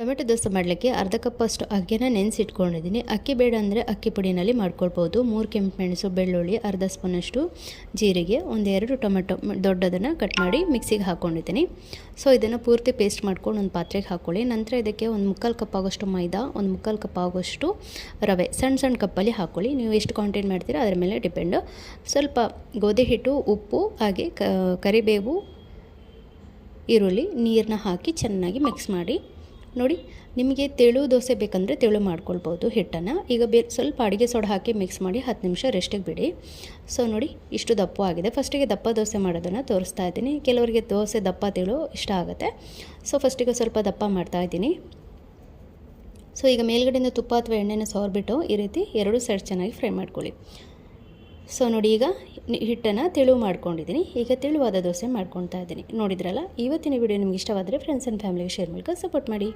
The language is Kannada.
ಟೊಮೆಟೊ ದೋಸೆ ಮಾಡಲಿಕ್ಕೆ ಅರ್ಧ ಕಪ್ಪಷ್ಟು ಅಕ್ಕಿನ ನೆನೆಸಿಟ್ಕೊಂಡಿದ್ದೀನಿ. ಅಕ್ಕಿ ಬೇಡ ಅಂದರೆ ಅಕ್ಕಿ ಪುಡಿನಲ್ಲಿ ಮಾಡ್ಕೊಳ್ಬೋದು. 3 ಕೆಂಪು ಮೆಣಸು, ಬೆಳ್ಳುಳ್ಳಿ, ಅರ್ಧ ಸ್ಪೂನಷ್ಟು ಜೀರಿಗೆ, 1-2 ಟೊಮೆಟೊ ದೊಡ್ಡದನ್ನು ಕಟ್ ಮಾಡಿ ಮಿಕ್ಸಿಗೆ ಹಾಕ್ಕೊಂಡಿದ್ದೀನಿ. ಸೊ ಇದನ್ನು ಪೂರ್ತಿ ಪೇಸ್ಟ್ ಮಾಡ್ಕೊಂಡು ಒಂದು ಪಾತ್ರೆಗೆ ಹಾಕ್ಕೊಳ್ಳಿ. ನಂತರ ಇದಕ್ಕೆ 1/4 ಕಪ್ ಆಗೋಷ್ಟು ಮೈದಾ, 1/4 ಕಪ್ ಆಗೋಷ್ಟು ರವೆ ಸಣ್ಣ ಕಪ್ಪಲ್ಲಿ ಹಾಕ್ಕೊಳ್ಳಿ. ನೀವು ಎಷ್ಟು ಕ್ವಾಂಟಿಟಿ ಮಾಡ್ತೀರಾ ಅದರ ಮೇಲೆ ಡಿಪೆಂಡು. ಸ್ವಲ್ಪ ಗೋಧಿ ಹಿಟ್ಟು, ಉಪ್ಪು, ಹಾಗೆ ಕರಿಬೇವು, ಈರುಳ್ಳಿ, ನೀರನ್ನ ಹಾಕಿ ಚೆನ್ನಾಗಿ ಮಿಕ್ಸ್ ಮಾಡಿ. ನೋಡಿ, ನಿಮಗೆ ತೆಳು ದೋಸೆ ಬೇಕಂದರೆ ತೆಳು ಮಾಡ್ಕೊಳ್ಬೋದು ಹಿಟ್ಟನ್ನು. ಈಗ ಸ್ವಲ್ಪ ಅಡುಗೆ ಸೋಡಾ ಹಾಕಿ ಮಿಕ್ಸ್ ಮಾಡಿ 10 ನಿಮಿಷ ರೆಸ್ಟಿಗೆ ಬಿಡಿ. ಸೊ ನೋಡಿ, ಇಷ್ಟು ದಪ್ಪ ಆಗಿದೆ. ಫಸ್ಟಿಗೆ ದಪ್ಪ ದೋಸೆ ಮಾಡೋದನ್ನು ತೋರಿಸ್ತಾ ಇದ್ದೀನಿ. ಕೆಲವರಿಗೆ ದೋಸೆ ದಪ್ಪ ತೆಳು ಇಷ್ಟ ಆಗುತ್ತೆ. ಸೊ ಫಸ್ಟಿಗೆ ಸ್ವಲ್ಪ ದಪ್ಪ ಮಾಡ್ತಾಯಿದ್ದೀನಿ. ಸೊ ಈಗ ಮೇಲ್ಗಡೆಯಿಂದ ತುಪ್ಪ ಅಥವಾ ಎಣ್ಣೆನ ಸವರ್ಬಿಟ್ಟು ಈ ರೀತಿ 2 ಸೈಡ್ ಚೆನ್ನಾಗಿ ಫ್ರೈ ಮಾಡ್ಕೊಳ್ಳಿ. ಸೊ ನೋಡಿ, ಈಗ ಹಿಟ್ಟನ್ನು ತೆಳು ಮಾಡ್ಕೊಂಡಿದ್ದೀನಿ. ಈಗ ತೆಳುವಾದ ದೋಸೆ ಮಾಡ್ಕೊಳ್ತಾ ಇದ್ದೀನಿ. ನೋಡಿದ್ರಲ್ಲ, ಇವತ್ತಿನ ವಿಡಿಯೋ ನಿಮ್ಗೆ ಇಷ್ಟವಾದರೆ ಫ್ರೆಂಡ್ಸ್ ಆ್ಯಂಡ್ ಫ್ಯಾಮಿಲಿಗೆ ಶೇರ್ ಮೂಲಕ ಸಪೋರ್ಟ್ ಮಾಡಿ.